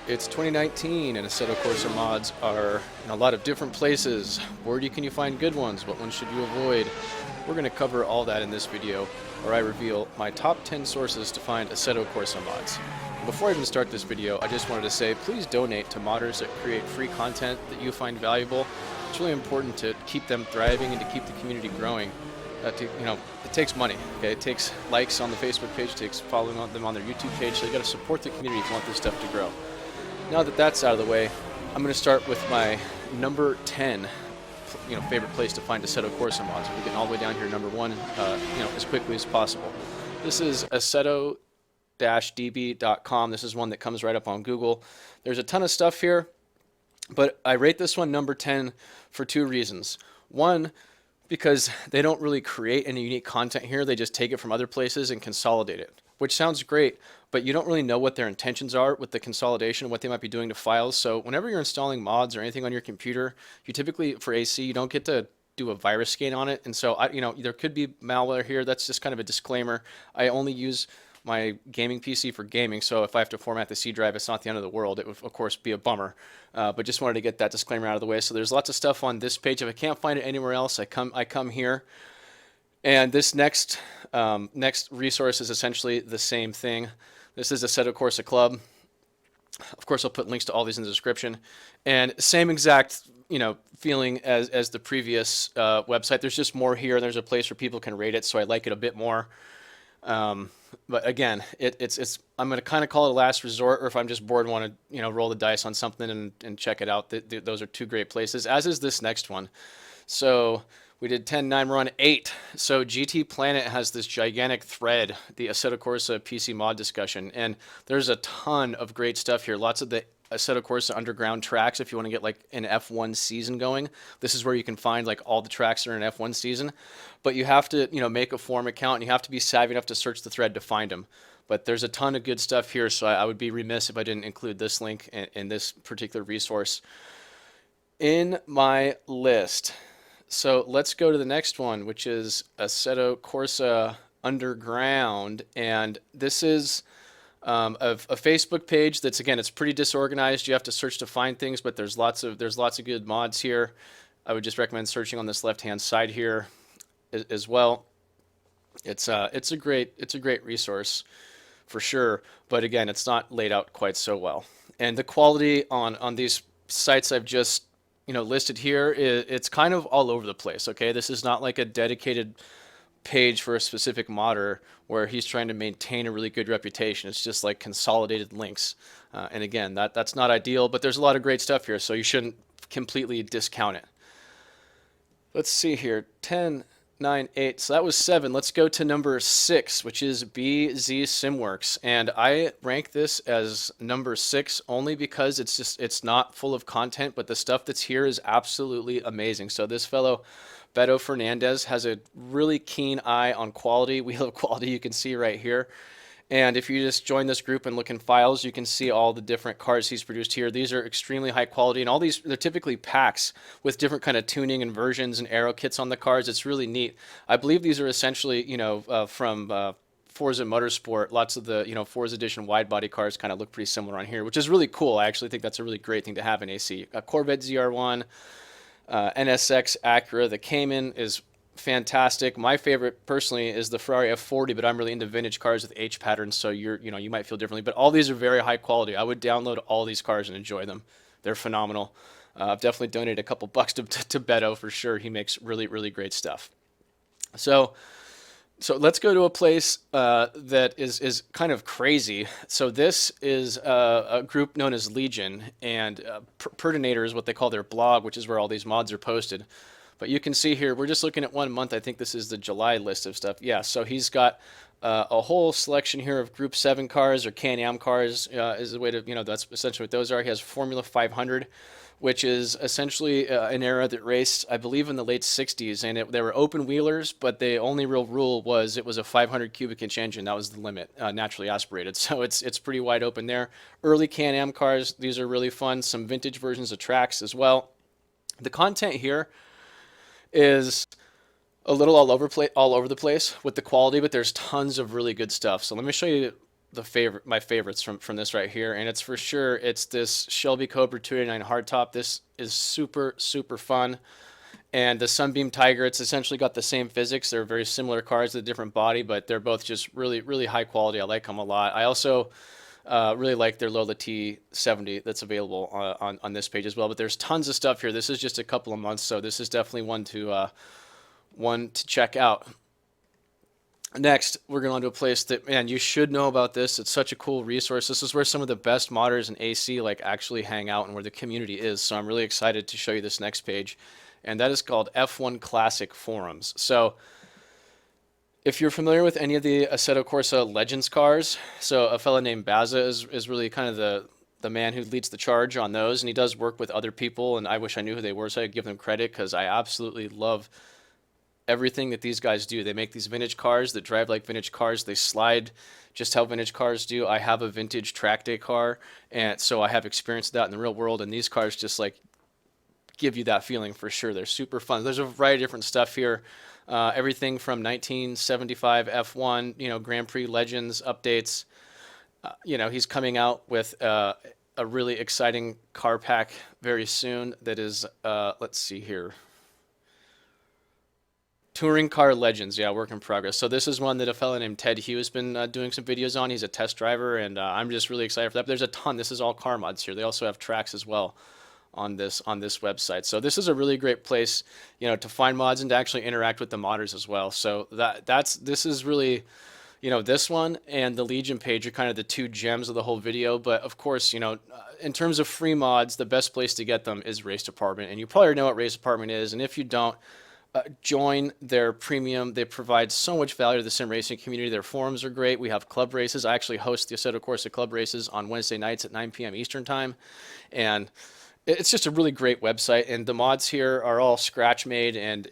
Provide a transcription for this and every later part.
It's 2019 and Assetto Corsa mods are in a lot of different places. Where can you find good ones? What ones should you avoid? We're going to cover all that in this video, where I reveal my top 10 sources to find Assetto Corsa mods. Before I even start this video, I just wanted to say please donate to modders that create free content that you find valuable. It's really important to keep them thriving and to keep the community growing. It takes money. Okay, it takes likes on the Facebook page, it takes following them on their YouTube page. So you got to support the community if you want this stuff to grow. Now that that's out of the way, I'm going to start with my number 10, favorite place to find Assetto Corsa mods. We're getting all the way down here, number 1, as quickly as possible. This is Assetto-db.com. This is one that comes right up on Google. There's a ton of stuff here, but I rate this one number 10 for 2 reasons. One, because they don't really create any unique content here. They just take it from other places and consolidate it, which sounds great, but you don't really know what their intentions are with the consolidation, what they might be doing to files. So whenever you're installing mods or anything on your computer, you typically, for AC, you don't get to do a virus scan on it. And so, there could be malware here. That's just kind of a disclaimer. I only use my gaming PC for gaming, so if I have to format the C drive, it's not the end of the world. It would, of course, be a bummer, but just wanted to get that disclaimer out of the way. So there's lots of stuff on this page. If I can't find it anywhere else, I come here. And this next resource is essentially the same thing. This is Assetto Corsa Club. Of course, I'll put links to all these in the description. And same exact feeling as the previous website. There's just more here. There's a place where people can rate it, so I like it a bit more. But again, I'm going to kind of call it a last resort, or if I'm just bored and want to roll the dice on something and check it out. Those are 2 great places, as is this next one. So we did 10, 9, we're on 8. So GTPlanet has this gigantic thread, the Assetto Corsa PC mod discussion, and there's a ton of great stuff here. Lots of the Assetto Corsa underground tracks if you want to get like an F1 season going. This is where you can find like all the tracks that are in an F1 season. But you have to, make a forum account, and you have to be savvy enough to search the thread to find them. But there's a ton of good stuff here, so I would be remiss if I didn't include this link in this particular resource in my list. So let's go to the next one, which is Assetto Corsa Underground, and this is a Facebook page that's, again, it's pretty disorganized. You have to search to find things, but there's lots of good mods here. I would just recommend searching on this left-hand side here as well. It's a great resource for sure, but again, it's not laid out quite so well. And the quality on these sites I've just listed here, it's kind of all over the place. Okay, this is not like a dedicated page for a specific modder where he's trying to maintain a really good reputation. It's just like consolidated links, and again, that's not ideal, but there's a lot of great stuff here, so you shouldn't completely discount it. Let's see here, 10, 9, 8. So that was 7. Let's go to number 6, which is BZSimworks, and I rank this as number 6 only because it's not full of content, but the stuff that's here is absolutely amazing. So this fellow Beto Fernandez has a really keen eye on quality. Wheel of quality you can see right here. And if you just join this group and look in files, you can see all the different cars he's produced here. These are extremely high quality, and all these, they're typically packs with different kind of tuning and versions and aero kits on the cars. It's really neat. I believe these are essentially, from Forza Motorsport. Lots of the, Forza Edition wide body cars kind of look pretty similar on here, which is really cool. I actually think that's a really great thing to have in AC. A Corvette ZR1, NSX Acura, the Cayman is fantastic. My favorite personally is the Ferrari F40, but I'm really into vintage cars with H patterns, so you might feel differently. But all these are very high quality. I would download all these cars and enjoy them. They're phenomenal. I've definitely donated a couple bucks to Beto for sure. He makes really, really great stuff. So let's go to a place that is kind of crazy. So this is a group known as Legion, and Pertinator is what they call their blog, which is where all these mods are posted. But you can see here, we're just looking at 1 month. I think this is the July list of stuff. Yeah, so he's got a whole selection here of Group 7 cars or Can-Am cars is the way to, that's essentially what those are. He has Formula 500, which is essentially an era that raced, I believe, in the late 60s. And they were open wheelers, but the only real rule was it was a 500 cubic inch engine. That was the limit, naturally aspirated. So it's pretty wide open there. Early Can-Am cars, these are really fun. Some vintage versions of tracks as well. The content here is a little all over the place with the quality, but there's tons of really good stuff. So let me show you my favorites from this right here, and it's for sure it's this Shelby Cobra 289 hardtop. This is super fun. And the Sunbeam Tiger, it's essentially got the same physics. They're very similar cars with a different body, but they're both just really high quality. I like them a lot. I also really like their Lola T70 that's available on this page as well. But there's tons of stuff here. This is just a couple of months, so this is definitely one to check out. Next, we're going on to a place that, man, you should know about this. It's such a cool resource. This is where some of the best modders in AC like actually hang out and where the community is. So I'm really excited to show you this next page. And that is called F1 Classic Forums. So if you're familiar with any of the Assetto Corsa Legends cars, so a fella named Bazza is really kind of the man who leads the charge on those, and he does work with other people, and I wish I knew who they were so I could give them credit, because I absolutely love everything that these guys do. They make these vintage cars that drive like vintage cars. They slide just how vintage cars do. I have a vintage track day car, and so I have experienced that in the real world, and these cars just like give you that feeling for sure. They're super fun. There's a variety of different stuff here. Everything from 1975 F1, you know, Grand Prix Legends updates. You know, he's coming out with a really exciting car pack very soon that is, let's see here. Touring Car Legends, yeah, work in progress. So this is one that a fellow named Ted Hughes has been doing some videos on. He's a test driver, and I'm just really excited for that. But there's a ton. This is all car mods here. They also have tracks as well on this website. So this is a really great place, you know, to find mods and to actually interact with the modders as well. So this is really, you know, this one and the Legion page are kind of the two gems of the whole video. But of course, you know, in terms of free mods, the best place to get them is Race Department, and you probably already know what Race Department is. And if you don't, join their premium. They provide so much value to the sim racing community. Their forums are great. We have club races. I actually host the Assetto Corsa club races on Wednesday nights at 9 p.m. Eastern time, and it's just a really great website. And the mods here are all scratch made, and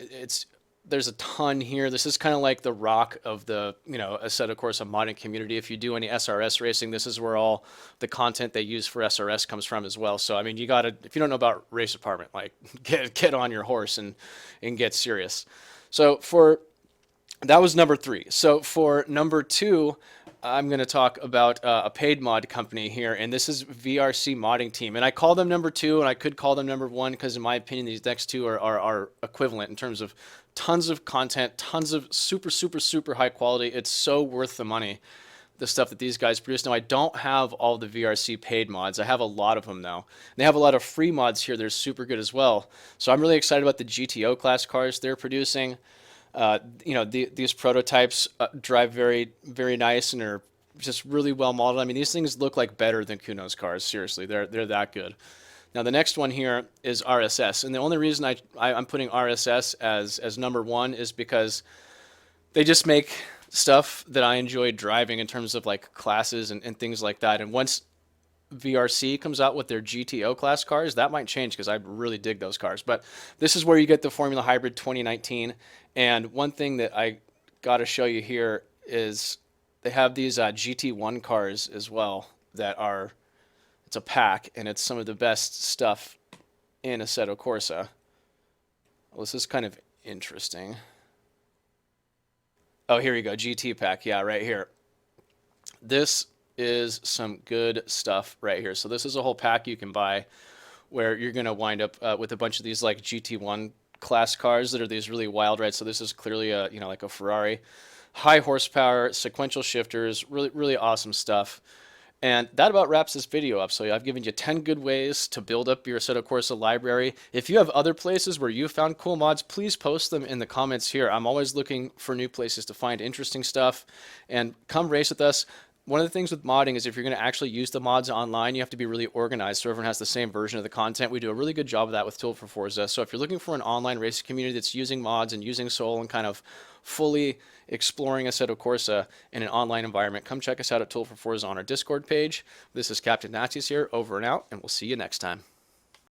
there's a ton here. This is kind of like the rock of the, you know, Assetto Corsa modding community. If you do any SRS racing, this is where all the content they use for SRS comes from as well. So I mean, you gotta, if you don't know about Race Department, like get on your horse and get serious. So that was number 3. So for number 2, I'm going to talk about a paid mod company here, and this is VRC Modding Team. And I call them number 2, and I could call them number 1 because in my opinion these next two are equivalent in terms of tons of content, tons of super high quality. It's so worth the money, the stuff that these guys produce. Now, I don't have all the VRC paid mods. I have a lot of them now. They have a lot of free mods here. They're super good as well. So I'm really excited about the GTO class cars they're producing. You know, these prototypes drive very nice and are just really well modeled. I mean, these things look like better than Kuno's cars. Seriously, they're that good. Now, the next one here is RSS, and the only reason I'm putting RSS as number 1 is because they just make stuff that I enjoy driving in terms of like classes and things like that. And once VRC comes out with their GTO class cars, that might change because I really dig those cars. But this is where you get the Formula Hybrid 2019. And one thing that I got to show you here is they have these GT1 cars as well that are, it's a pack, and it's some of the best stuff in Assetto Corsa. Well, this is kind of interesting. Oh, here you go, GT pack. Yeah, right here. This is some good stuff right here. So this is a whole pack you can buy where you're going to wind up with a bunch of these like GT1 class cars that are these really wild rides. So this is clearly a, you know, like a Ferrari. High horsepower, sequential shifters, really awesome stuff. And that about wraps this video up. So I've given you 10 good ways to build up your Assetto Corsa library. If you have other places where you found cool mods, please post them in the comments here. I'm always looking for new places to find interesting stuff. And come race with us. One of the things with modding is if you're going to actually use the mods online, you have to be really organized so everyone has the same version of the content. We do a really good job of that with Tool for Forza. So if you're looking for an online racing community that's using mods and using Soul and kind of fully exploring Assetto Corsa in an online environment, come check us out at Tool for Forza on our Discord page. This is Captain Nazis here, over and out, and we'll see you next time.